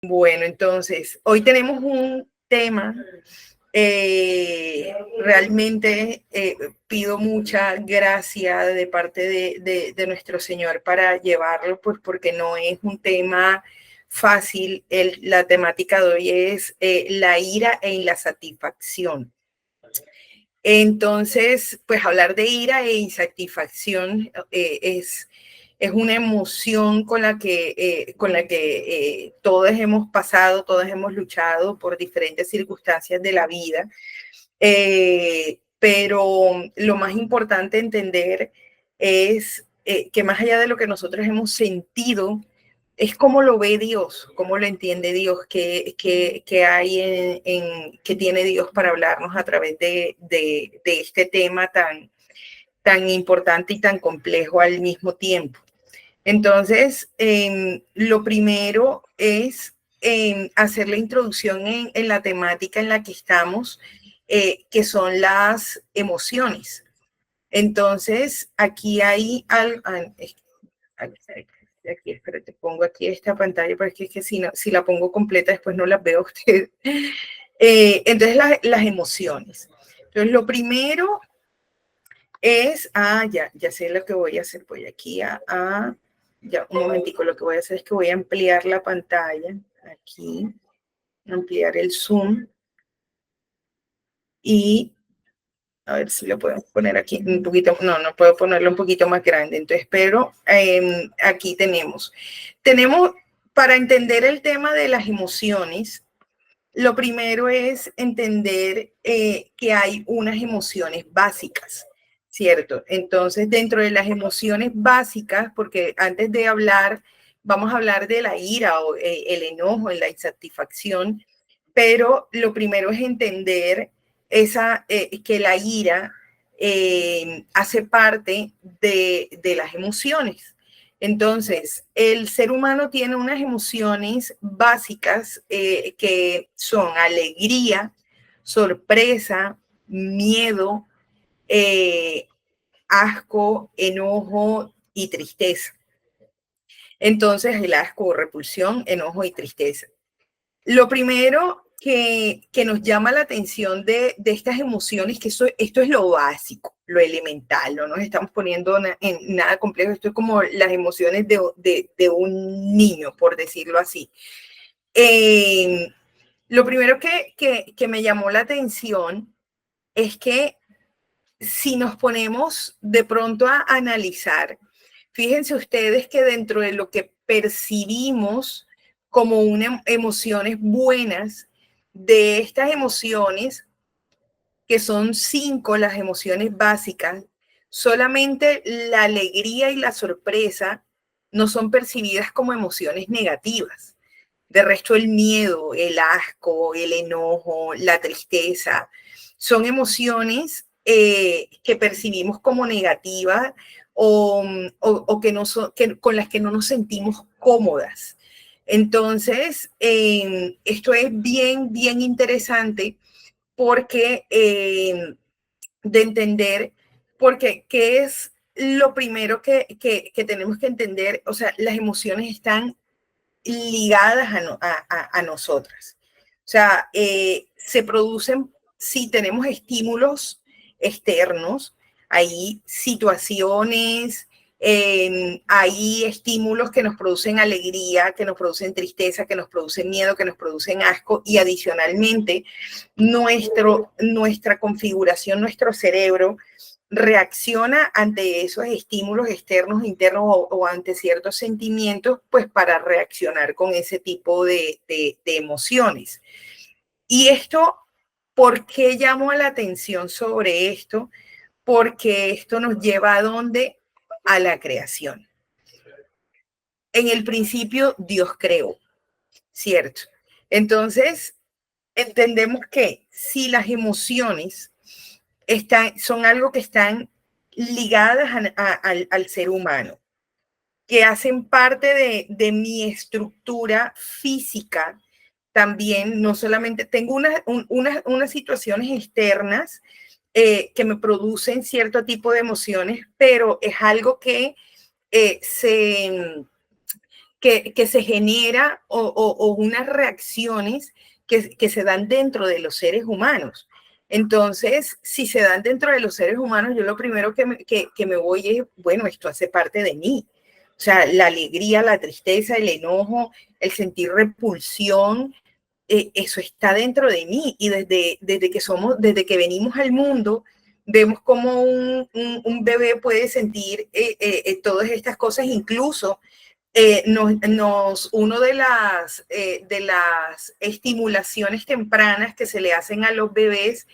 Bueno, entonces, hoy tenemos un tema, realmente pido mucha gracia de parte de nuestro Señor para llevarlo, pues porque no es un tema fácil. La temática de hoy es la ira e insatisfacción. Entonces, pues hablar de ira e insatisfacción es una emoción con la que todos hemos pasado, todos hemos luchado por diferentes circunstancias de la vida. Pero lo más importante entender es que más allá de lo que nosotros hemos sentido, es cómo lo ve Dios, cómo lo entiende Dios, qué hay que tiene Dios para hablarnos a través de este tema tan importante y tan complejo al mismo tiempo. Entonces, lo primero es hacer la introducción en la temática en la que estamos, que son las emociones. Entonces, aquí hay algo. Aquí, espérate, pongo aquí esta pantalla, porque es que si la pongo completa, después no las veo a ustedes. Entonces, las emociones. Entonces, lo primero es, ya sé lo que voy a hacer. Voy aquí ya un momentico, lo que voy a hacer es que voy a ampliar la pantalla, aquí, ampliar el zoom y a ver si lo puedo poner aquí un poquito, no puedo ponerlo un poquito más grande, entonces, pero aquí tenemos, para entender el tema de las emociones, lo primero es entender que hay unas emociones básicas, ¿cierto? Entonces, dentro de las emociones básicas, porque antes de hablar, vamos a hablar de la ira o el enojo, la insatisfacción, pero lo primero es entender que la ira hace parte de las emociones. Entonces, el ser humano tiene unas emociones básicas que son alegría, sorpresa, miedo, asco, enojo y tristeza. Entonces, el asco, repulsión, enojo y tristeza. Lo primero que nos llama la atención de estas emociones, que esto es lo básico, lo elemental, no nos estamos poniendo en nada complejo, esto es como las emociones de un niño, por decirlo así. Lo primero que me llamó la atención es que si nos ponemos de pronto a analizar, fíjense ustedes que dentro de lo que percibimos como emociones buenas, de estas emociones, que son 5 las emociones básicas, solamente la alegría y la sorpresa no son percibidas como emociones negativas. De resto, el miedo, el asco, el enojo, la tristeza, son emociones que percibimos como negativas o que con las que no nos sentimos cómodas. Entonces, esto es bien interesante porque de entender, porque qué es lo primero que tenemos que entender. O sea, las emociones están ligadas a nosotras. O sea, se producen si tenemos estímulos externos, hay situaciones, hay estímulos que nos producen alegría, que nos producen tristeza, que nos producen miedo, que nos producen asco, y adicionalmente nuestra configuración, nuestro cerebro reacciona ante esos estímulos externos, internos o ante ciertos sentimientos, pues para reaccionar con ese tipo de emociones. Y esto, ¿por qué llamo la atención sobre esto? Porque esto nos lleva ¿a dónde? A la creación. En el principio Dios creó, ¿cierto? Entonces, entendemos que si las emociones son algo que están ligadas al ser humano, que hacen parte de mi estructura física, también no solamente tengo unas situaciones externas que me producen cierto tipo de emociones, pero es algo que que se genera o unas reacciones que se dan dentro de los seres humanos. Entonces, si se dan dentro de los seres humanos, yo lo primero que me voy es, bueno, esto hace parte de mí. O sea, la alegría, la tristeza, el enojo, el sentir repulsión, eso está dentro de mí. Y desde que venimos al mundo, vemos cómo un bebé puede sentir todas estas cosas, incluso uno de las estimulaciones tempranas que se le hacen a los bebés,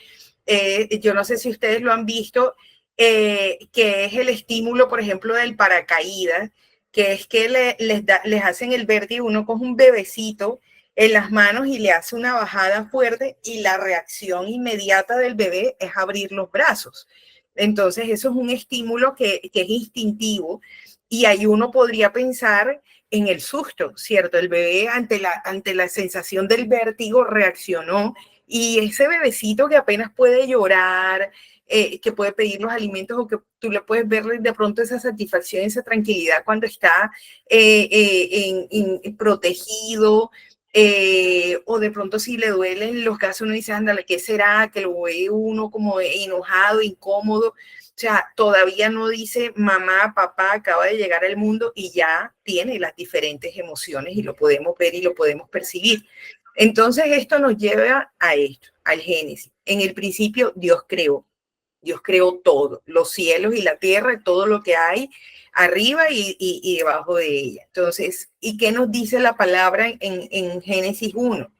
yo no sé si ustedes lo han visto, que es el estímulo, por ejemplo, del paracaídas, que es que les hacen el vértigo, uno coge un bebecito en las manos y le hace una bajada fuerte y la reacción inmediata del bebé es abrir los brazos. Entonces, eso es un estímulo que es instintivo y ahí uno podría pensar en el susto, ¿cierto? El bebé ante la sensación del vértigo reaccionó y ese bebecito que apenas puede llorar, que puede pedir los alimentos o que tú le puedes ver de pronto esa satisfacción, esa tranquilidad cuando está protegido, o de pronto si le duelen los casos uno dice, ándale, ¿qué será? Que lo ve uno como enojado, incómodo. O sea, todavía no dice mamá, papá, acaba de llegar al mundo y ya tiene las diferentes emociones y lo podemos ver y lo podemos percibir. Entonces esto nos lleva a esto, al Génesis. En el principio Dios creó todo, los cielos y la tierra, todo lo que hay arriba y debajo de ella. Entonces, ¿y qué nos dice la palabra en Génesis 1?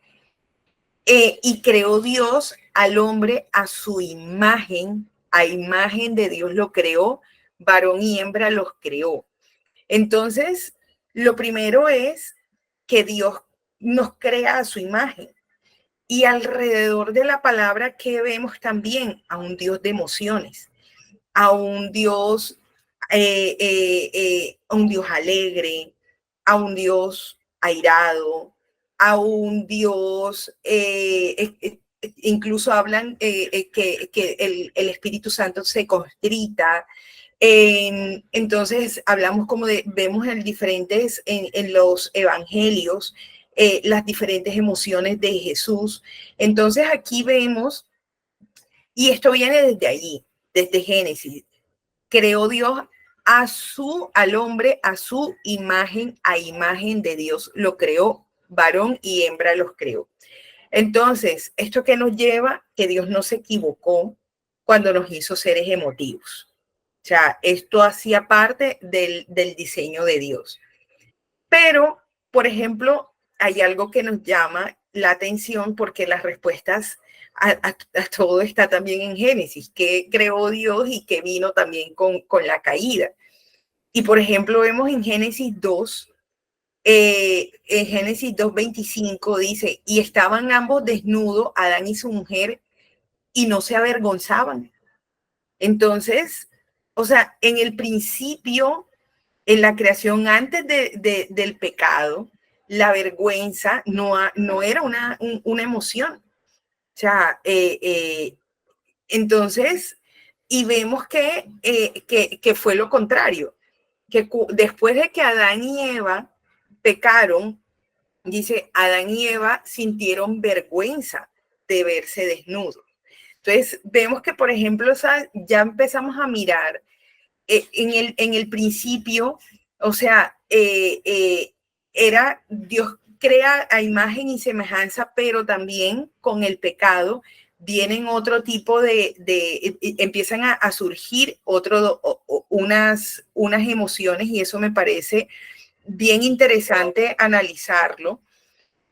Y creó Dios al hombre a su imagen, a imagen de Dios lo creó, varón y hembra los creó. Entonces, lo primero es que Dios nos crea a su imagen. Y alrededor de la palabra que vemos también a un Dios de emociones, a un Dios alegre, a un Dios airado, a un Dios, incluso hablan que el Espíritu Santo se constrita. Entonces hablamos como vemos en los evangelios, las diferentes emociones de Jesús. Entonces aquí vemos, y esto viene desde allí, desde Génesis, creó Dios al hombre a su imagen, a imagen de Dios lo creó, varón y hembra los creó. Entonces, ¿esto qué nos lleva? Que Dios no se equivocó cuando nos hizo seres emotivos. O sea, esto hacía parte del diseño de Dios. Pero, por ejemplo, hay algo que nos llama la atención porque las respuestas a todo está también en Génesis, que creó Dios y que vino también con la caída. Y, por ejemplo, vemos en Génesis 2, en Génesis 2:25 dice, y estaban ambos desnudos, Adán y su mujer, y no se avergonzaban. Entonces, o sea, en el principio, en la creación antes del pecado, la vergüenza no era una emoción. O sea, entonces, y vemos que fue lo contrario, que después de que Adán y Eva pecaron, dice, Adán y Eva sintieron vergüenza de verse desnudos. Entonces, vemos que, por ejemplo, ya empezamos a mirar en el principio, o sea, era Dios crea a imagen y semejanza, pero también con el pecado vienen otro tipo empiezan a surgir unas emociones y eso me parece bien interesante analizarlo.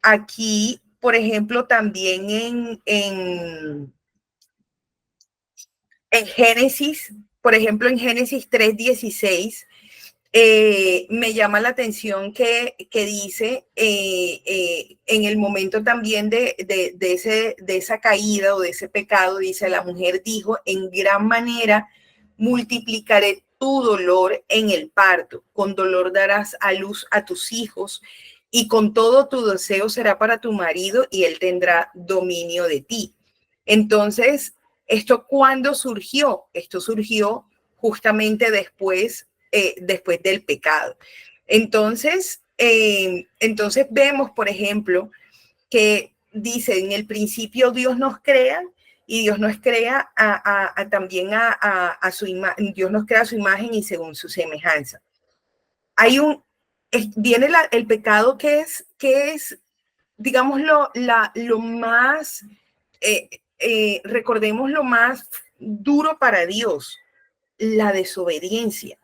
Aquí, por ejemplo, también en Génesis, por ejemplo, en Génesis 3:16, me llama la atención que dice en el momento también de esa caída o de ese pecado, dice, la mujer dijo, en gran manera multiplicaré tu dolor en el parto, con dolor darás a luz a tus hijos y con todo tu deseo será para tu marido y él tendrá dominio de ti. Entonces, ¿esto cuándo surgió? Esto surgió justamente después del pecado. Entonces, entonces vemos, por ejemplo, que dice, en el principio Dios nos crea y Dios nos crea también a su imagen, Dios nos crea a su imagen y según su semejanza. Hay viene el pecado que es digamos, lo más, recordemos lo más duro para Dios, la desobediencia.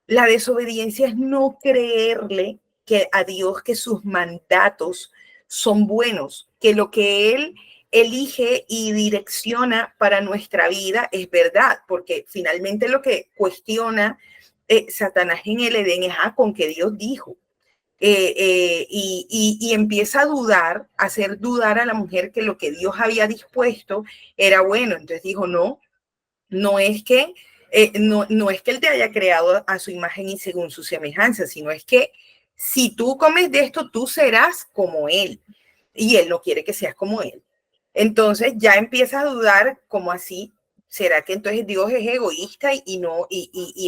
La desobediencia es no creerle que a Dios que sus mandatos son buenos, que lo que Él elige y direcciona para nuestra vida es verdad, porque finalmente lo que cuestiona Satanás en el Edén es con que Dios dijo. Y empieza a dudar, a hacer dudar a la mujer que lo que Dios había dispuesto era bueno. Entonces dijo, no, no es que no es que él te haya creado a su imagen y según su semejanza, sino es que si tú comes de esto, tú serás como él. Y él no quiere que seas como él. Entonces ya empiezas a dudar, como así, ¿será que entonces Dios es egoísta y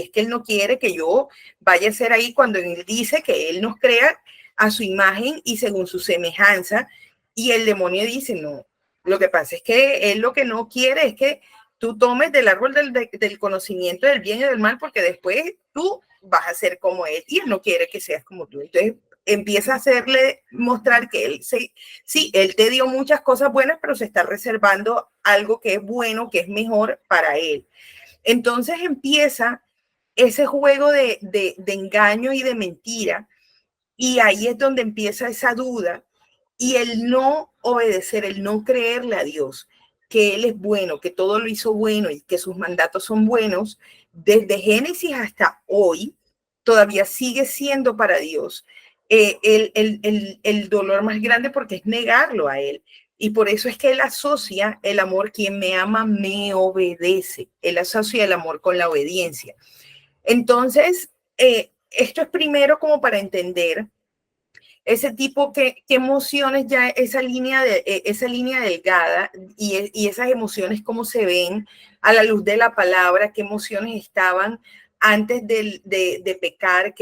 es que él no quiere que yo vaya a ser ahí cuando él dice que él nos crea a su imagen y según su semejanza? Y el demonio dice, no, lo que pasa es que él lo que no quiere es que tú tomes del árbol del conocimiento del bien y del mal, porque después tú vas a ser como él y él no quiere que seas como tú. Entonces empieza a hacerle mostrar que él sí, él te dio muchas cosas buenas, pero se está reservando algo que es bueno, que es mejor para él. Entonces empieza ese juego de engaño y de mentira, y ahí es donde empieza esa duda y el no obedecer, el no creerle a Dios, que Él es bueno, que todo lo hizo bueno y que sus mandatos son buenos, desde Génesis hasta hoy, todavía sigue siendo para Dios el dolor más grande, porque es negarlo a Él. Y por eso es que Él asocia el amor, quien me ama me obedece. Él asocia el amor con la obediencia. Entonces, esto es primero como para entender ese tipo, qué emociones ya, esa línea delgada y esas emociones cómo se ven a la luz de la palabra, qué emociones estaban antes de pecar,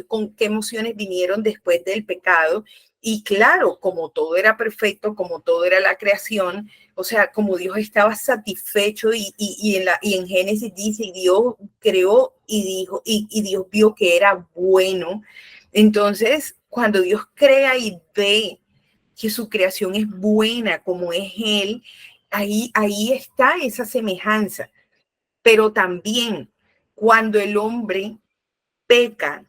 con qué emociones vinieron después del pecado. Y claro, como todo era perfecto, como todo era la creación, o sea, como Dios estaba satisfecho y en Génesis dice, y Dios creó y dijo, y Dios vio que era bueno. Entonces, cuando Dios crea y ve que su creación es buena como es Él, ahí está esa semejanza. Pero también cuando el hombre peca,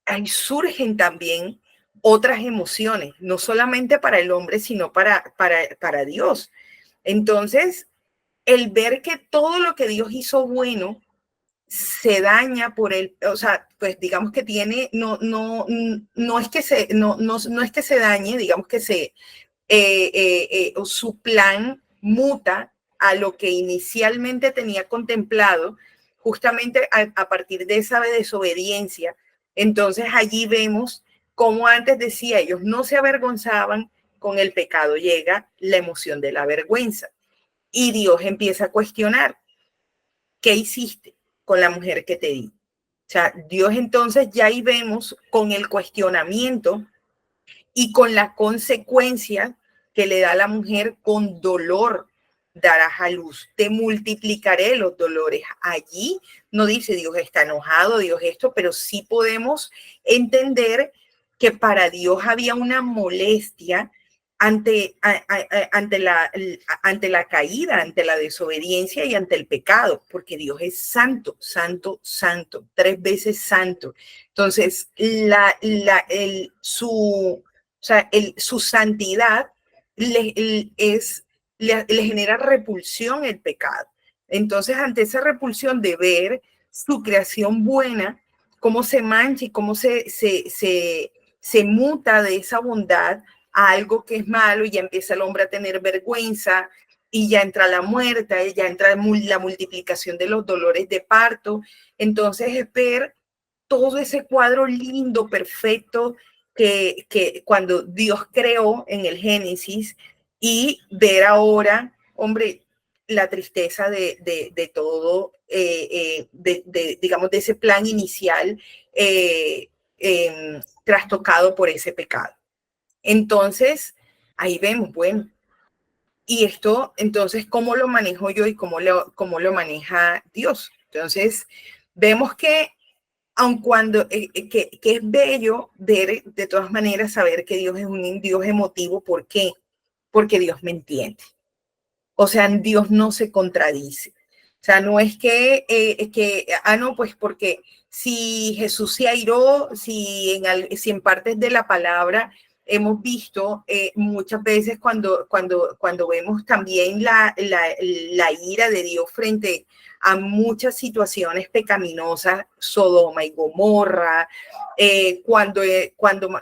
ahí surgen también otras emociones, no solamente para el hombre, sino para Dios. Entonces, el ver que todo lo que Dios hizo bueno se daña por él, o sea, pues digamos que tiene, no es que no es que se dañe, digamos que su plan muta a lo que inicialmente tenía contemplado, justamente a partir de esa desobediencia. Entonces allí vemos cómo antes decía, ellos no se avergonzaban, con el pecado llega la emoción de la vergüenza. Y Dios empieza a cuestionar, ¿qué hiciste con la mujer que te di? O sea, Dios entonces ya ahí vemos con el cuestionamiento y con la consecuencia que le da a la mujer, con dolor darás a luz, te multiplicaré los dolores. Allí no dice Dios está enojado, Dios esto, pero sí podemos entender que para Dios había una molestia ante la caída, ante la desobediencia y ante el pecado, porque Dios es santo, santo, santo, 3 veces santo. Entonces, su santidad le genera repulsión el pecado. Entonces, ante esa repulsión de ver su creación buena, cómo se mancha y cómo se muta de esa bondad a algo que es malo, y ya empieza el hombre a tener vergüenza, y ya entra la muerte, ya entra la multiplicación de los dolores de parto. Entonces es ver todo ese cuadro lindo, perfecto, que cuando Dios creó en el Génesis, y ver ahora, hombre, la tristeza de todo, digamos, de ese plan inicial, trastocado por ese pecado. Entonces, ahí vemos, bueno, y esto, entonces, ¿cómo lo manejo yo y cómo lo maneja Dios? Entonces, vemos que aun cuando que es bello ver de todas maneras saber que Dios es un Dios emotivo. ¿Por qué? Porque Dios me entiende. O sea, Dios no se contradice. O sea, no es no, pues porque si Jesús se airó, si en partes de la palabra hemos visto muchas veces cuando vemos también la ira de Dios frente a muchas situaciones pecaminosas, Sodoma y Gomorra, cuando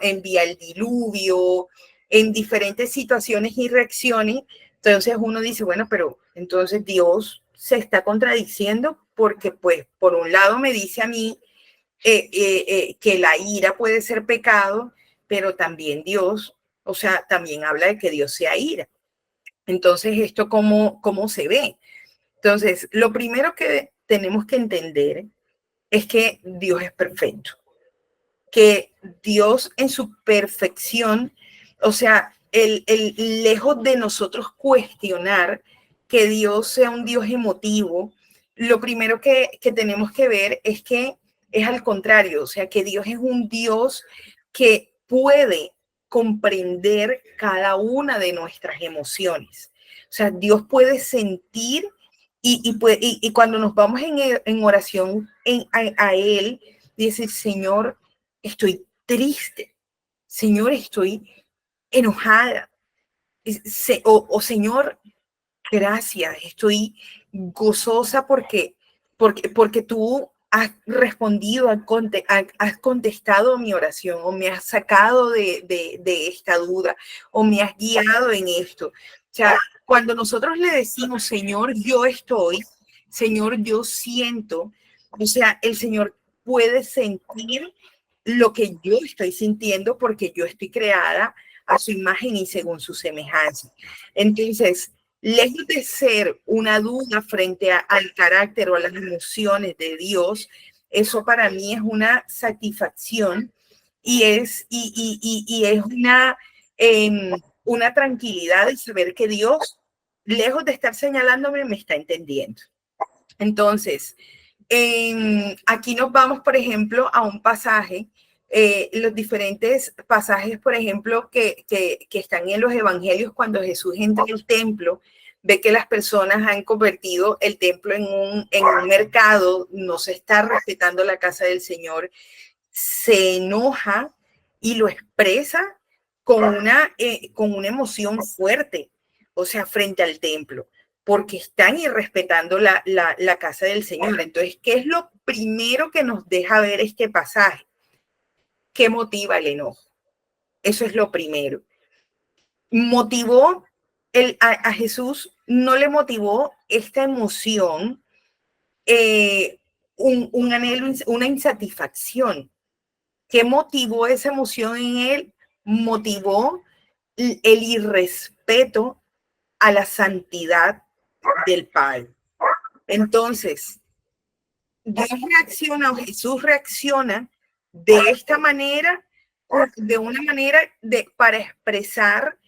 envía el diluvio, en diferentes situaciones y reacciones. Entonces uno dice, bueno, pero entonces Dios se está contradiciendo porque, pues, por un lado me dice a mí que la ira puede ser pecado, pero también Dios, o sea, también habla de que Dios sea ira. Entonces, ¿esto cómo se ve? Entonces, lo primero que tenemos que entender es que Dios es perfecto, que Dios en su perfección, o sea, lejos de nosotros cuestionar que Dios sea un Dios emotivo, lo primero que tenemos que ver es que es al contrario, o sea, que Dios es un Dios que puede comprender cada una de nuestras emociones. O sea, Dios puede sentir y cuando nos vamos en oración a Él, dice, Señor, estoy triste, Señor, estoy enojada, Señor, gracias, estoy gozosa porque tú has respondido, has contestado a mi oración o me has sacado de esta duda o me has guiado en esto. O sea, cuando nosotros le decimos, Señor, yo estoy, Señor, yo siento, o sea, el Señor puede sentir lo que yo estoy sintiendo porque yo estoy creada a su imagen y según su semejanza. Entonces, lejos de ser una duda frente al carácter o a las emociones de Dios, eso para mí es una satisfacción y es una tranquilidad de saber que Dios, lejos de estar señalándome, me está entendiendo. Entonces, aquí nos vamos, por ejemplo, a un pasaje, los diferentes pasajes, por ejemplo, que están en los evangelios cuando Jesús entra al templo, ve que las personas han convertido el templo en un mercado, no se está respetando la casa del Señor, se enoja y lo expresa con una emoción fuerte, o sea, frente al templo, porque están irrespetando la casa del Señor. Entonces, ¿qué es lo primero que nos deja ver este pasaje? ¿Qué motiva el enojo? Eso es lo primero. Motivó a Jesús, no le motivó esta emoción, un anhelo, una insatisfacción. ¿Qué motivó esa emoción en él? Motivó el irrespeto a la santidad del Padre. Entonces, Dios reacciona o Jesús reacciona de esta manera, de una manera para expresar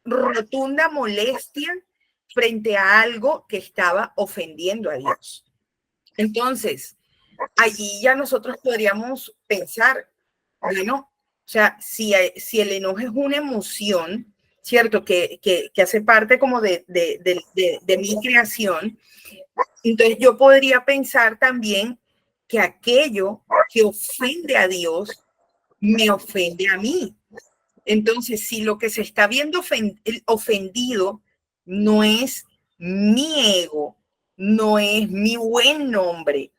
rotunda molestia frente a algo que estaba ofendiendo a Dios. Entonces, allí ya nosotros podríamos pensar, bueno, o sea, si el enojo es una emoción, ¿cierto? Que hace parte como de mi creación, entonces yo podría pensar también que aquello que ofende a Dios me ofende a mí. Entonces, si lo que se está viendo ofendido no es mi ego, no es mi buen nombre,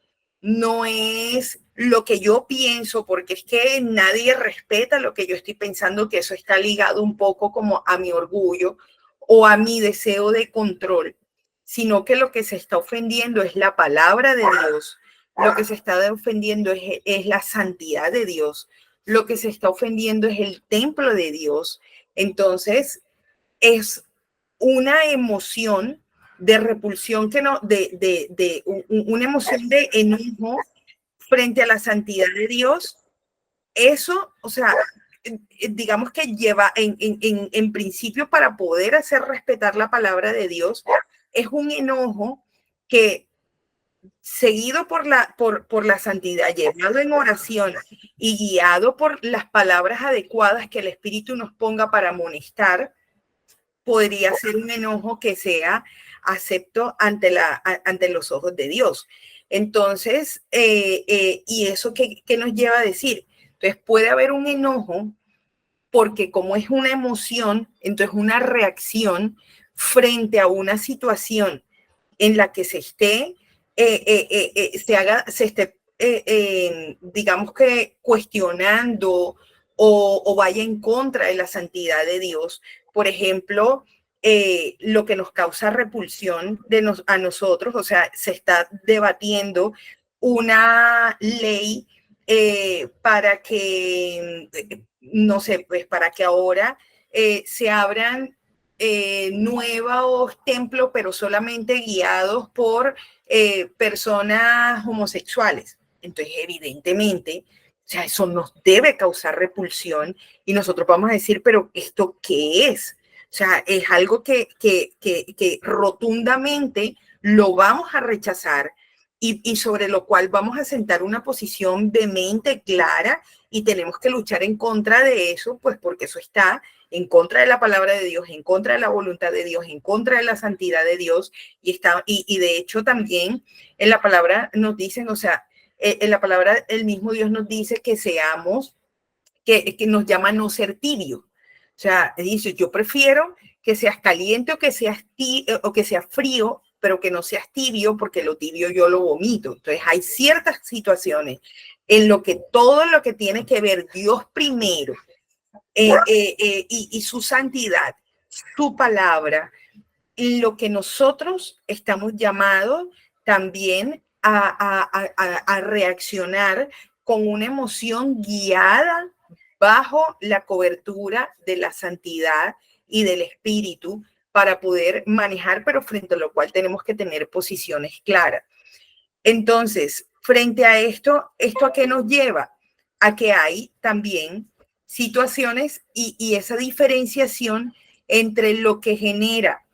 no es lo que yo pienso, porque es que nadie respeta lo que yo estoy pensando, que eso está ligado un poco como a mi orgullo o a mi deseo de control, sino que lo que se está ofendiendo es la palabra de Dios, lo que se está ofendiendo es la santidad de Dios, lo que se está ofendiendo es el templo de Dios. Entonces, es una emoción de repulsión una emoción de enojo frente a la santidad de Dios Eso, o sea, digamos que lleva en principio para poder hacer respetar la palabra de Dios, es un enojo que seguido por la santidad, llevado en oración y guiado por las palabras adecuadas que el Espíritu nos ponga para amonestar, podría ser un enojo que sea acepto ante los ojos de Dios. Entonces, ¿y eso qué nos lleva a decir? Entonces, puede haber un enojo porque como es una emoción, entonces una reacción frente a una situación en la que se esté, digamos que cuestionando o vaya en contra de la santidad de Dios. Por ejemplo, lo que nos causa repulsión a nosotros, o sea, se está debatiendo una ley para que, no sé, pues para que ahora se abran nuevos templos, pero solamente guiados por personas homosexuales. Entonces, evidentemente, o sea, eso nos debe causar repulsión y nosotros vamos a decir, pero ¿esto qué es? O sea, es algo que rotundamente lo vamos a rechazar y sobre lo cual vamos a sentar una posición vehemente, clara, y tenemos que luchar en contra de eso, pues porque eso está en contra de la palabra de Dios, en contra de la voluntad de Dios, en contra de la santidad de Dios, y de hecho también en la palabra nos dicen, o sea, en la palabra el mismo Dios nos dice que seamos, que nos llama no ser tibio. O sea, dice, yo prefiero que seas caliente o que seas frío, pero que no seas tibio, porque lo tibio yo lo vomito. Entonces hay ciertas situaciones en lo que todo lo que tiene que ver Dios primero y su santidad, su palabra, lo que nosotros estamos llamados también a reaccionar con una emoción guiada bajo la cobertura de la santidad y del espíritu para poder manejar, pero frente a lo cual tenemos que tener posiciones claras. Entonces, frente a ¿esto a qué nos lleva? A que hay también situaciones y esa diferenciación entre lo que genera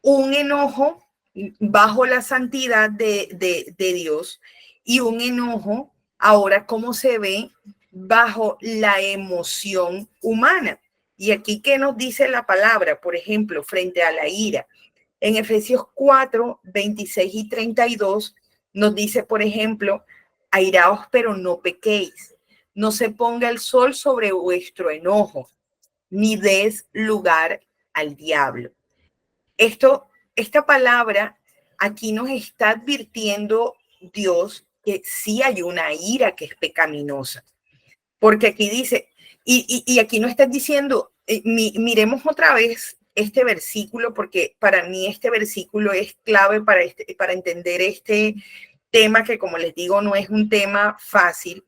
un enojo bajo la santidad de Dios y un enojo ahora cómo se ve bajo la emoción humana. Y aquí, ¿qué nos dice la palabra? Por ejemplo, frente a la ira. En Efesios 4, 26 y 32 nos dice, por ejemplo, airaos pero no pequéis. No se ponga el sol sobre vuestro enojo, ni des lugar al diablo. Esta palabra aquí nos está advirtiendo Dios que sí hay una ira que es pecaminosa, porque aquí dice, y aquí nos está diciendo, miremos otra vez este versículo, porque para mí este versículo es clave para entender este tema que, como les digo, no es un tema fácil.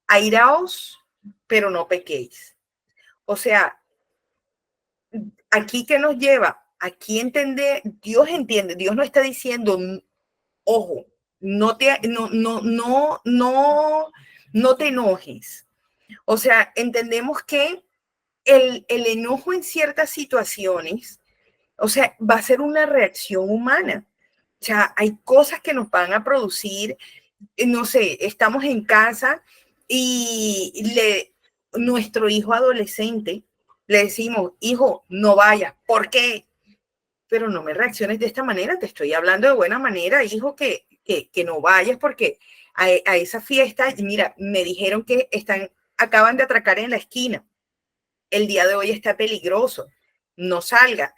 Airaos, pero no pequéis. O sea, aquí que nos lleva, aquí Dios entiende, Dios no está diciendo, ojo, no te enojes. O sea, entendemos que el enojo en ciertas situaciones, o sea, va a ser una reacción humana. O sea, hay cosas que nos van a producir, no sé, estamos en casa y nuestro hijo adolescente le decimos, hijo, no vayas. ¿Por qué? Pero no me reacciones de esta manera, te estoy hablando de buena manera, hijo, que no vayas porque a esa fiesta, mira, me dijeron que acaban de atracar en la esquina, el día de hoy está peligroso, no salga.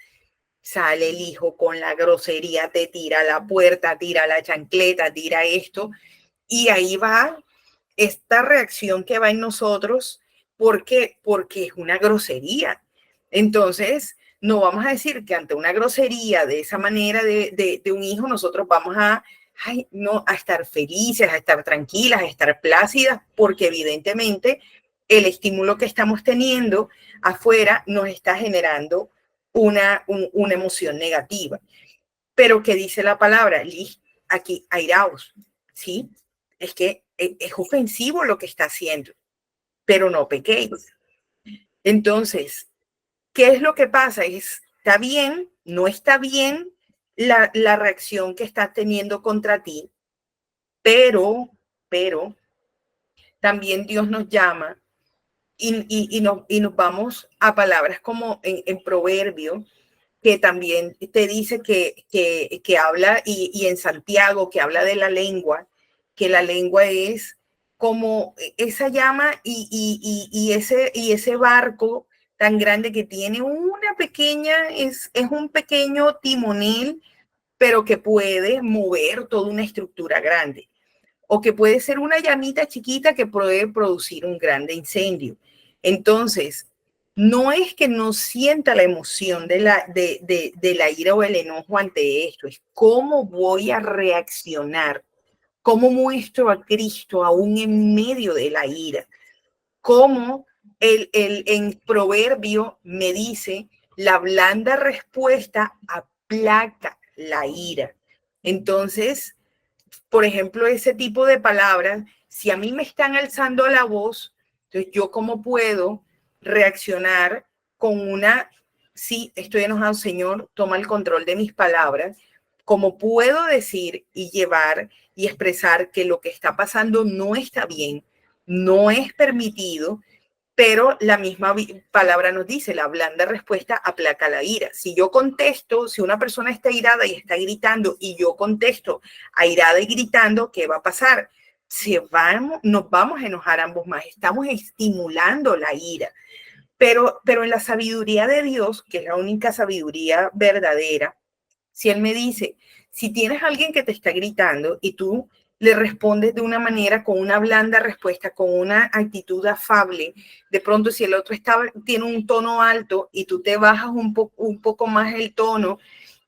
Sale el hijo con la grosería, te tira la puerta, tira la chancleta, tira esto, y ahí va esta reacción que va en nosotros. ¿Por qué? Porque es una grosería. Entonces, no vamos a decir que ante una grosería de esa manera de un hijo, nosotros vamos no, a estar felices, a estar tranquilas, a estar plácidas, porque evidentemente el estímulo que estamos teniendo afuera nos está generando una emoción negativa. Pero ¿qué dice la palabra? Aquí, airaos, ¿sí? Es que es ofensivo lo que está haciendo. pero no pequéis. Entonces, ¿qué es lo que pasa? ¿Está bien? ¿No está bien la reacción que estás teniendo contra ti? Pero también Dios nos llama y nos vamos a palabras como en Proverbio, que también te dice que habla, y en Santiago, que habla de la lengua, que la lengua es como esa llama y ese barco tan grande que tiene una pequeña, es un pequeño timonel, pero que puede mover toda una estructura grande, o que puede ser una llamita chiquita que puede producir un grande incendio. Entonces, no es que no sienta la emoción de la ira o el enojo ante esto, es cómo voy a reaccionar, cómo muestro a Cristo aún en medio de la ira, cómo en Proverbio me dice, la blanda respuesta aplaca la ira. Entonces, por ejemplo, ese tipo de palabras, si a mí me están alzando la voz, entonces yo cómo puedo reaccionar con una, sí, estoy enojado, Señor, toma el control de mis palabras, cómo puedo decir y llevar y expresar que lo que está pasando no está bien, no es permitido, pero la misma palabra nos dice, la blanda respuesta aplaca la ira. Si yo contesto, si una persona está irada y está gritando y yo contesto airada y gritando, ¿qué va a pasar? Nos vamos a enojar ambos más, estamos estimulando la ira. Pero en la sabiduría de Dios, que es la única sabiduría verdadera, si Él me dice, si tienes a alguien que te está gritando y tú le respondes de una manera, con una blanda respuesta, con una actitud afable, de pronto si el otro tiene un tono alto y tú te bajas un poco más el tono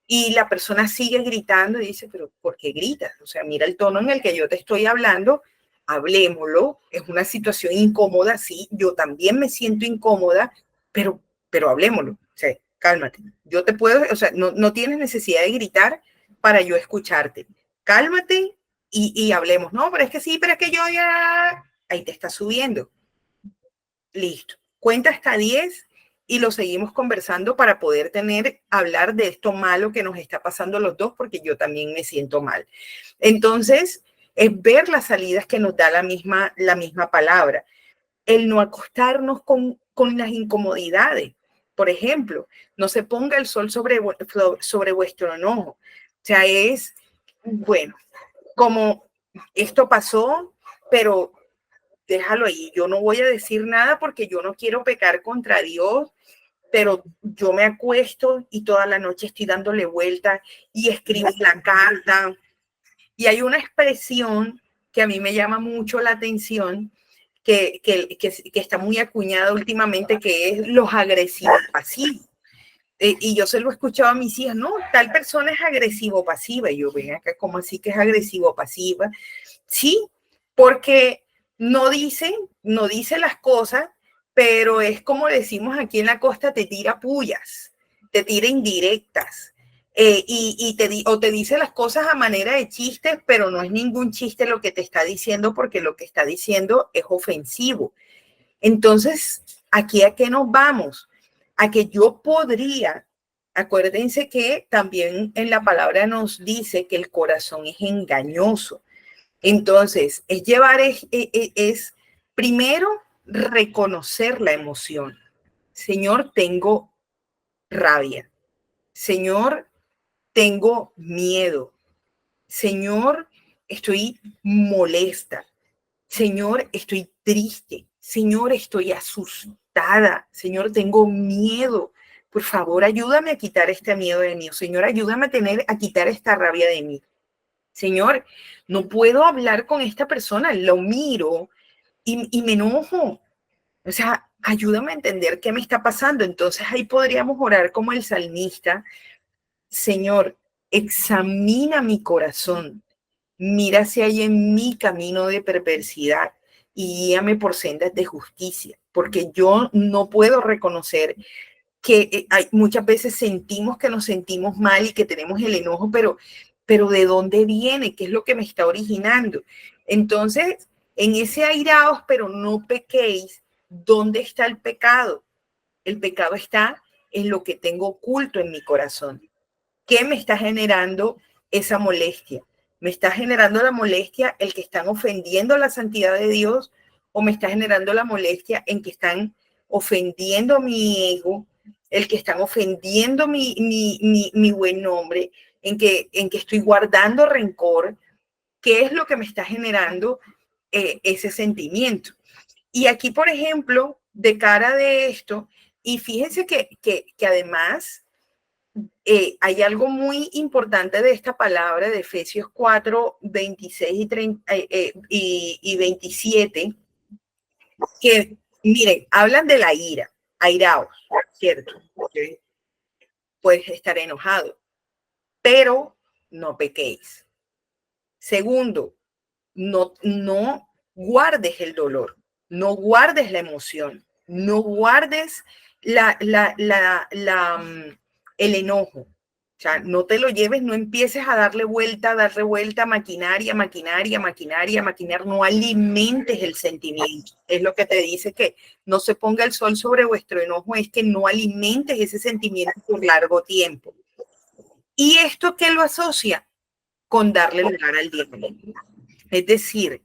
y la persona sigue gritando y dice, pero ¿por qué gritas? O sea, mira el tono en el que yo te estoy hablando, hablémoslo, es una situación incómoda, sí, yo también me siento incómoda, pero hablémoslo, o sea, cálmate. Yo te puedo, o sea, no tienes necesidad de gritar para yo escucharte. Cálmate y hablemos. No, pero es que sí, pero es que yo ya... Ahí te está subiendo. Listo. Cuenta hasta 10 y lo seguimos conversando para poder hablar de esto malo que nos está pasando a los dos, porque yo también me siento mal. Entonces, es ver las salidas que nos da la misma palabra. El no acostarnos con las incomodidades. Por ejemplo, no se ponga el sol sobre vuestro enojo. O sea, bueno, como esto pasó, pero déjalo ahí. Yo no voy a decir nada porque yo no quiero pecar contra Dios, pero yo me acuesto y toda la noche estoy dándole vuelta y escribo la carta. Y hay una expresión que a mí me llama mucho la atención, que está muy acuñada últimamente, que es los agresivos pasivos. Y yo se lo he escuchado a mis hijas, no, tal persona es agresivo-pasiva. Y yo, ven acá, ¿cómo así que es agresivo-pasiva? Sí, porque no dice las cosas, pero es como decimos aquí en la costa, te tira pullas, te tira indirectas. O te dice las cosas a manera de chistes, pero no es ningún chiste lo que te está diciendo, porque lo que está diciendo es ofensivo. Entonces, ¿aquí a qué nos vamos? A que yo podría, acuérdense que también en la palabra nos dice que el corazón es engañoso. Entonces, es primero reconocer la emoción. Señor, tengo rabia. Señor, tengo miedo. Señor, estoy molesta. Señor, estoy triste. Señor, estoy asustada. Señor, tengo miedo. Por favor, ayúdame a quitar este miedo de mí. Señor, ayúdame a quitar esta rabia de mí. Señor, no puedo hablar con esta persona. Lo miro y me enojo. O sea, ayúdame a entender qué me está pasando. Entonces ahí podríamos orar como el salmista. Señor, examina mi corazón, mira si hay en mí camino de perversidad y guíame por sendas de justicia, porque yo no puedo reconocer que muchas veces sentimos que nos sentimos mal y que tenemos el enojo, pero ¿de dónde viene? ¿Qué es lo que me está originando? Entonces, en ese airaos, pero no pequéis, ¿Dónde está el pecado? El pecado está en lo que tengo oculto en mi corazón. ¿Qué me está generando esa molestia? ¿Me está generando la molestia el que están ofendiendo la santidad de Dios o me está generando la molestia en que están ofendiendo mi ego, el que están ofendiendo mi buen nombre, en que estoy guardando rencor? ¿Qué es lo que me está generando ese sentimiento? Y aquí, por ejemplo, de cara de esto, y fíjense que además hay algo muy importante de esta palabra de Efesios 4, 26 y, 30, y 27, que miren, hablan de la ira, airaos, ¿cierto? Porque puedes estar enojado, pero no pequéis. Segundo, no guardes el dolor, no guardes la emoción, no guardes el enojo. O sea, no te lo lleves, no empieces a darle vuelta, maquinaria, no alimentes el sentimiento. Es lo que te dice que no se ponga el sol sobre vuestro enojo, es que no alimentes ese sentimiento por largo tiempo. ¿Y esto qué lo asocia? Con darle lugar al diablo. Es decir,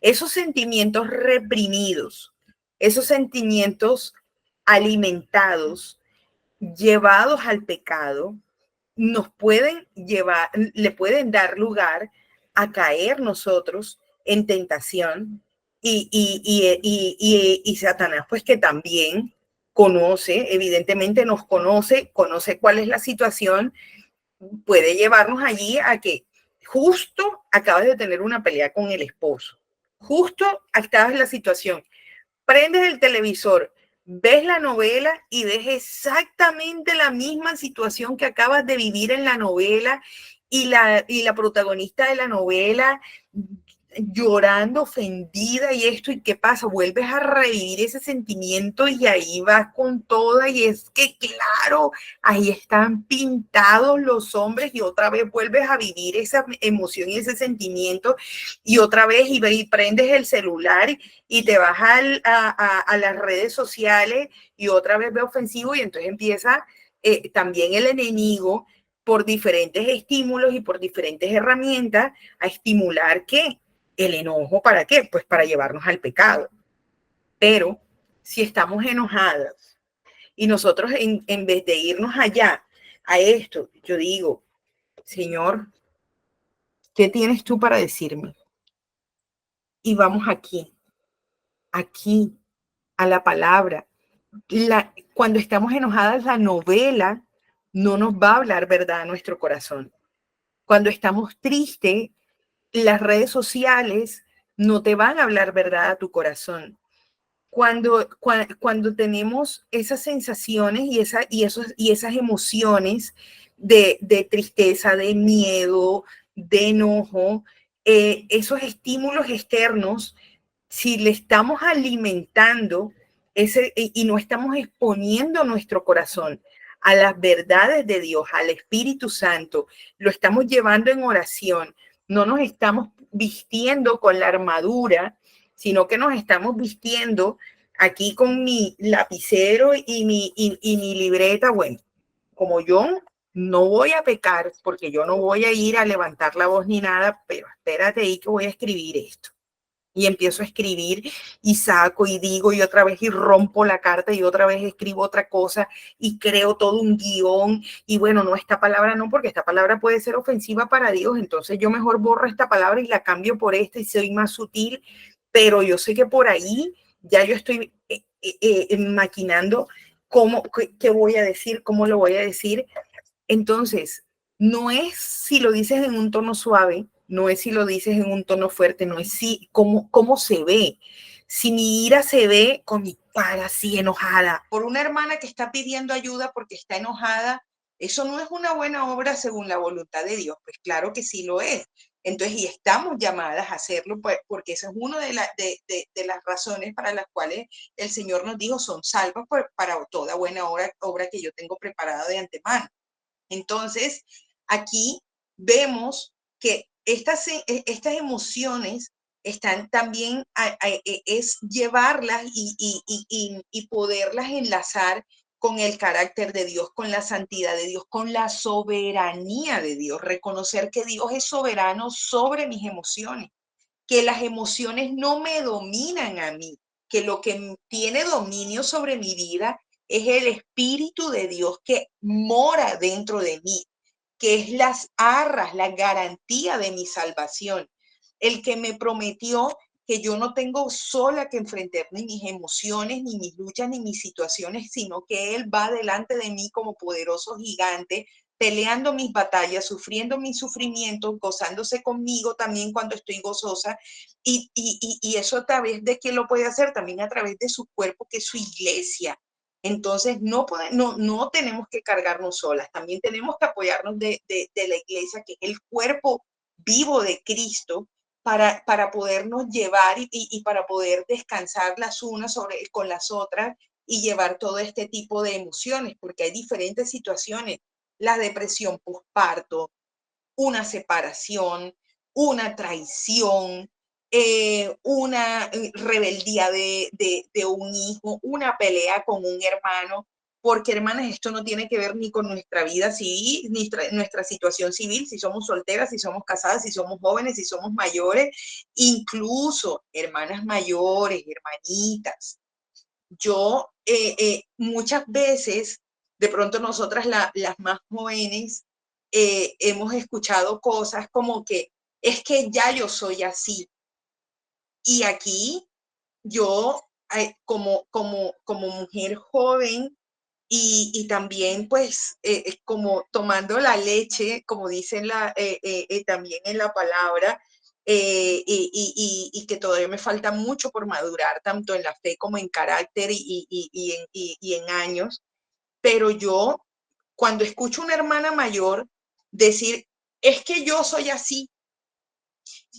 esos sentimientos reprimidos, esos sentimientos alimentados, llevados al pecado, nos pueden llevar, le pueden dar lugar a caer nosotros en tentación y Satanás, pues que también conoce, evidentemente nos conoce cuál es la situación, puede llevarnos allí a que justo acabas de tener una pelea con el esposo, justo estabas en la situación, prendes el televisor, ves la novela y ves exactamente la misma situación que acabas de vivir en la novela y la protagonista de la novela llorando, ofendida y esto, ¿y qué pasa? Vuelves a revivir ese sentimiento y ahí vas con toda y es que claro, ahí están pintados los hombres y otra vez vuelves a vivir esa emoción y ese sentimiento y otra vez y prendes el celular y te vas a las redes sociales y otra vez ve ofensivo y entonces empieza también el enemigo por diferentes estímulos y por diferentes herramientas a estimular que el enojo, ¿para qué? Pues para llevarnos al pecado. Pero si estamos enojadas y nosotros en vez de irnos allá a esto, yo digo, Señor, ¿qué tienes tú para decirme? Y vamos aquí, a la palabra. Cuando estamos enojadas, la novela no nos va a hablar verdad a nuestro corazón. Cuando estamos tristes, las redes sociales no te van a hablar verdad a tu corazón. Cuando tenemos esas sensaciones y esas emociones de tristeza, de miedo, de enojo, esos estímulos externos, si le estamos alimentando y no estamos exponiendo nuestro corazón a las verdades de Dios, al Espíritu Santo, lo estamos llevando en oración, no nos estamos vistiendo con la armadura, sino que nos estamos vistiendo aquí con mi lapicero y mi libreta. Bueno, como yo no voy a pecar porque yo no voy a ir a levantar la voz ni nada, pero espérate ahí que voy a escribir esto. Y empiezo a escribir y saco y digo y otra vez y rompo la carta y otra vez escribo otra cosa y creo todo un guión. Y bueno, no, esta palabra no, porque esta palabra puede ser ofensiva para Dios. Entonces yo mejor borro esta palabra y la cambio por esta y soy más sutil. Pero yo sé que por ahí ya yo estoy maquinando qué voy a decir, cómo lo voy a decir. Entonces, no es si lo dices en un tono suave, no es si lo dices en un tono fuerte, no es si cómo se ve. Si mi ira se ve con mi cara así enojada por una hermana que está pidiendo ayuda porque está enojada, eso no es una buena obra según la voluntad de Dios. Pues claro que sí lo es. Entonces, y estamos llamadas a hacerlo porque esa es una de las razones para las cuales el Señor nos dijo son salvas para toda buena obra que yo tengo preparada de antemano. Entonces, aquí vemos que estas emociones están también, es llevarlas y poderlas enlazar con el carácter de Dios, con la santidad de Dios, con la soberanía de Dios, reconocer que Dios es soberano sobre mis emociones, que las emociones no me dominan a mí, que lo que tiene dominio sobre mi vida es el Espíritu de Dios que mora dentro de mí, que es las arras, la garantía de mi salvación, el que me prometió que yo no tengo sola que enfrentar ni mis emociones, ni mis luchas, ni mis situaciones, sino que Él va delante de mí como poderoso gigante, peleando mis batallas, sufriendo mis sufrimientos, gozándose conmigo también cuando estoy gozosa. Y eso a través de quién lo puede hacer, también a través de su cuerpo, que es su iglesia. Entonces, no tenemos que cargarnos solas, también tenemos que apoyarnos de la iglesia, que es el cuerpo vivo de Cristo, para podernos llevar y para poder descansar las unas con las otras y llevar todo este tipo de emociones, porque hay diferentes situaciones, la depresión postparto, una separación, una traición, una rebeldía de un hijo, una pelea con un hermano, porque hermanas, esto no tiene que ver ni con nuestra vida civil, ni nuestra situación civil, si somos solteras, si somos casadas, si somos jóvenes, si somos mayores, incluso hermanas mayores, hermanitas. Yo muchas veces, de pronto nosotras las más jóvenes, hemos escuchado cosas como que es que ya yo soy así. Y aquí yo, como mujer joven y también pues como tomando la leche, como dicen también en la palabra, y que todavía me falta mucho por madurar, tanto en la fe como en carácter y en años, pero yo cuando escucho a una hermana mayor decir, es que yo soy así,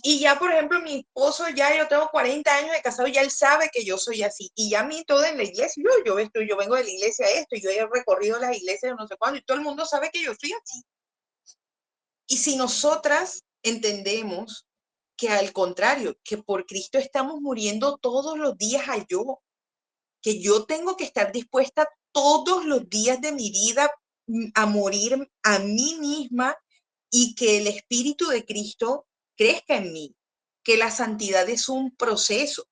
y ya, por ejemplo, mi esposo, ya yo tengo 40 años de casado, ya él sabe que yo soy así. Y ya a mí todo en la iglesia, yo vengo de la iglesia esto, y yo he recorrido las iglesias no sé cuándo, y todo el mundo sabe que yo soy así. Y si nosotras entendemos que al contrario, que por Cristo estamos muriendo todos los días a yo, que yo tengo que estar dispuesta todos los días de mi vida a morir a mí misma y que el Espíritu de Cristo crezca en mí, que la santidad es un proceso,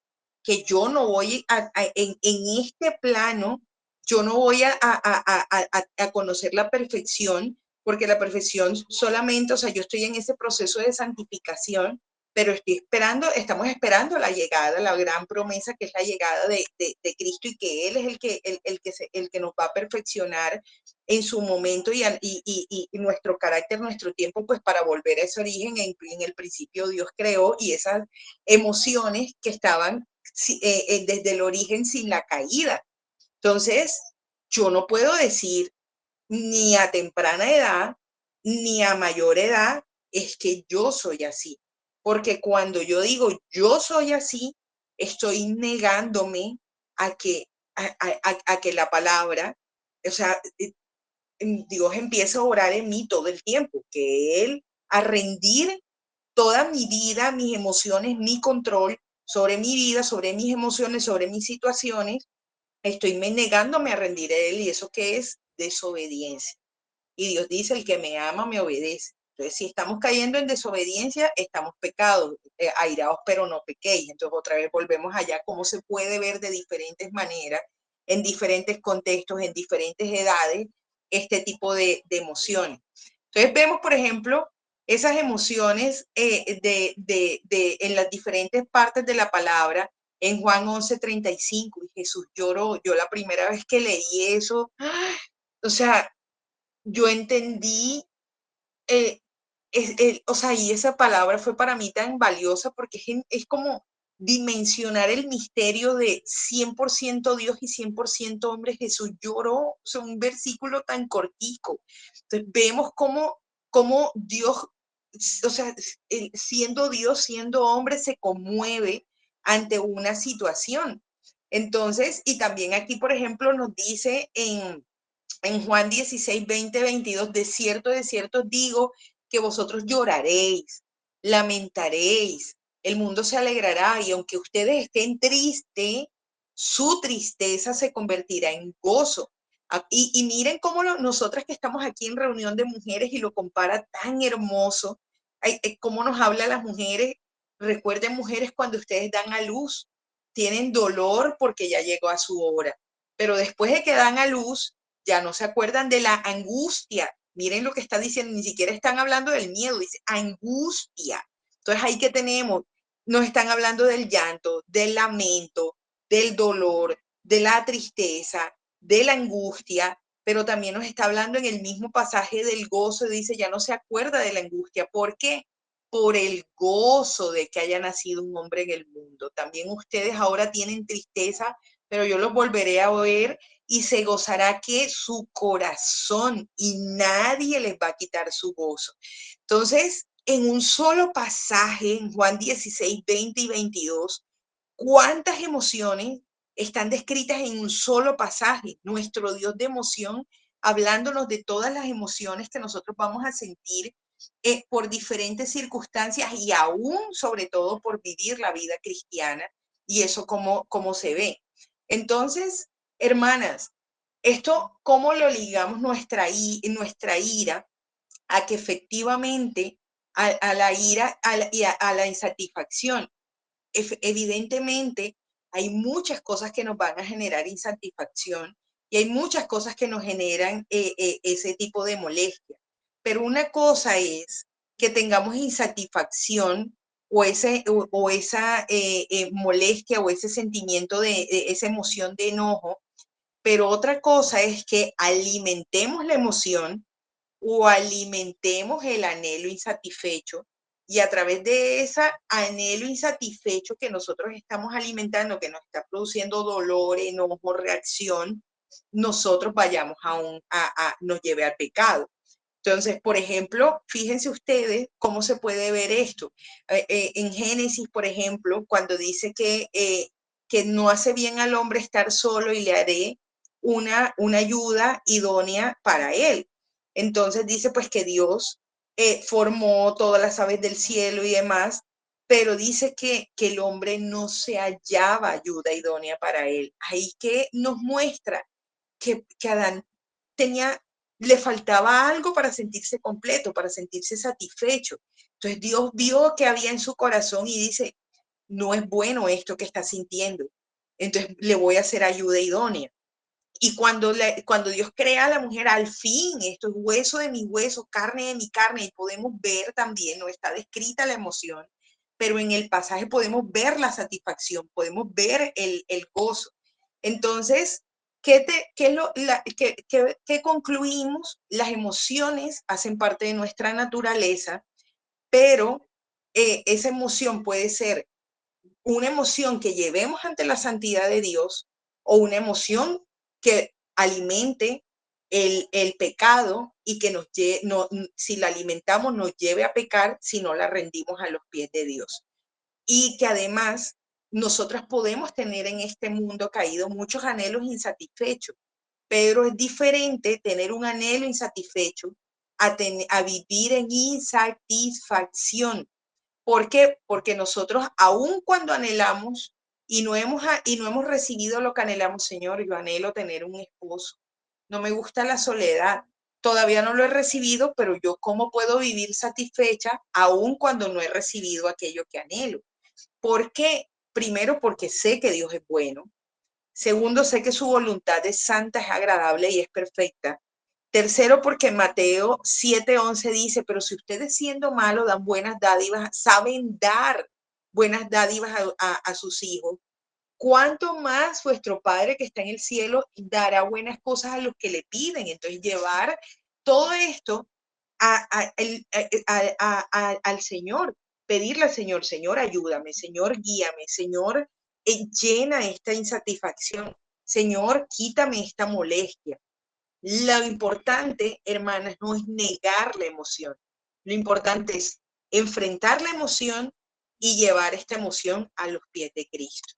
que yo no voy en este plano, yo no voy a conocer la perfección, porque la perfección solamente, o sea, yo estoy en ese proceso de santificación, pero estamos esperando la llegada, la gran promesa que es la llegada de Cristo, y que Él es el que nos va a perfeccionar en su momento y nuestro carácter, nuestro tiempo, pues para volver a ese origen. En el principio Dios creó, y esas emociones que estaban desde el origen sin la caída. Entonces, yo no puedo decir ni a temprana edad, ni a mayor edad, es que yo soy así. Porque cuando yo digo yo soy así, estoy negándome a que, a que la palabra, o sea, Dios empieza a orar en mí todo el tiempo, que Él, a rendir toda mi vida, mis emociones, mi control sobre mi vida, sobre mis emociones, sobre mis situaciones, estoy negándome a rendir a Él, y eso que es desobediencia. Y Dios dice, el que me ama me obedece. Entonces, si estamos cayendo en desobediencia, estamos pecados, airaos, pero no pequéis. Entonces, otra vez volvemos allá, cómo se puede ver de diferentes maneras, en diferentes contextos, en diferentes edades, este tipo de emociones. Entonces, vemos, por ejemplo, esas emociones en las diferentes partes de la palabra. En Juan 11:35, y Jesús lloró. Yo la primera vez que leí eso, o sea, yo entendí, o sea, y esa palabra fue para mí tan valiosa, porque es como dimensionar el misterio de 100% Dios y 100% hombre. Jesús lloró, o sea, un versículo tan cortico. Entonces vemos cómo Dios, o sea, siendo Dios, siendo hombre, se conmueve ante una situación. Entonces, y también aquí, por ejemplo, nos dice en Juan 16, 20, 22, de cierto digo que vosotros lloraréis, lamentaréis, el mundo se alegrará y aunque ustedes estén tristes, su tristeza se convertirá en gozo. Y miren cómo nosotras que estamos aquí en reunión de mujeres y lo compara tan hermoso, cómo nos habla las mujeres. Recuerden, mujeres, cuando ustedes dan a luz, tienen dolor porque ya llegó a su hora, pero después de que dan a luz, ya no se acuerdan de la angustia. Miren lo que está diciendo, ni siquiera están hablando del miedo, dice angustia. Entonces ahí que tenemos, nos están hablando del llanto, del lamento, del dolor, de la tristeza, de la angustia, pero también nos está hablando en el mismo pasaje del gozo, dice, ya no se acuerda de la angustia. ¿Por qué? Por el gozo de que haya nacido un hombre en el mundo. También ustedes ahora tienen tristeza, pero yo los volveré a oír y se gozará que su corazón y nadie les va a quitar su gozo. Entonces, en un solo pasaje, en Juan 16, 20 y 22, ¿cuántas emociones están descritas en un solo pasaje? Nuestro Dios de emoción, hablándonos de todas las emociones que nosotros vamos a sentir por diferentes circunstancias y aún, sobre todo, por vivir la vida cristiana y eso cómo se ve. Entonces, hermanas, esto, ¿cómo lo ligamos nuestra ira a que efectivamente a la ira y a la insatisfacción? Evidentemente, hay muchas cosas que nos van a generar insatisfacción y hay muchas cosas que nos generan ese tipo de molestia. Pero una cosa es que tengamos insatisfacción o esa molestia o ese sentimiento esa emoción de enojo, pero otra cosa es que alimentemos la emoción o alimentemos el anhelo insatisfecho y a través de ese anhelo insatisfecho que nosotros estamos alimentando, que nos está produciendo dolor, enojo, reacción, nosotros vayamos nos lleve al pecado. Entonces, por ejemplo, fíjense ustedes cómo se puede ver esto. En Génesis, por ejemplo, cuando dice que no hace bien al hombre estar solo y le haré una ayuda idónea para él. Entonces dice pues que Dios formó todas las aves del cielo y demás, pero dice que el hombre no se hallaba ayuda idónea para él. Ahí que nos muestra que Adán le faltaba algo para sentirse completo, para sentirse satisfecho. Entonces Dios vio que había en su corazón y dice, no es bueno esto que está sintiendo. Entonces le voy a hacer ayuda idónea. Y cuando Dios crea a la mujer, al fin, esto es hueso de mis huesos, carne de mi carne, y podemos ver también, no está descrita la emoción, pero en el pasaje podemos ver la satisfacción, podemos ver el gozo. Entonces, ¿qué concluimos? Las emociones hacen parte de nuestra naturaleza, pero esa emoción puede ser una emoción que llevemos ante la santidad de Dios o una emoción que alimente el pecado y que si la alimentamos nos lleve a pecar si no la rendimos a los pies de Dios. Y que además nosotras podemos tener en este mundo caído muchos anhelos insatisfechos, pero es diferente tener un anhelo insatisfecho a vivir en insatisfacción. ¿Por qué? Porque nosotros, aun cuando anhelamos y no hemos recibido lo que anhelamos, Señor, yo anhelo tener un esposo. No me gusta la soledad. Todavía no lo he recibido, pero yo cómo puedo vivir satisfecha aun cuando no he recibido aquello que anhelo. ¿Por qué? Primero, porque sé que Dios es bueno. Segundo, sé que su voluntad es santa, es agradable y es perfecta. Tercero, porque Mateo 7:11 dice, pero si ustedes siendo malos dan buenas dádivas, saben dar buenas dádivas a sus hijos, ¿cuánto más vuestro Padre que está en el cielo dará buenas cosas a los que le piden? Entonces, llevar todo esto al Señor, pedirle al Señor, Señor, ayúdame, Señor, guíame, Señor, llena esta insatisfacción, Señor, quítame esta molestia. Lo importante, hermanas, no es negar la emoción. Lo importante es enfrentar la emoción y llevar esta emoción a los pies de Cristo.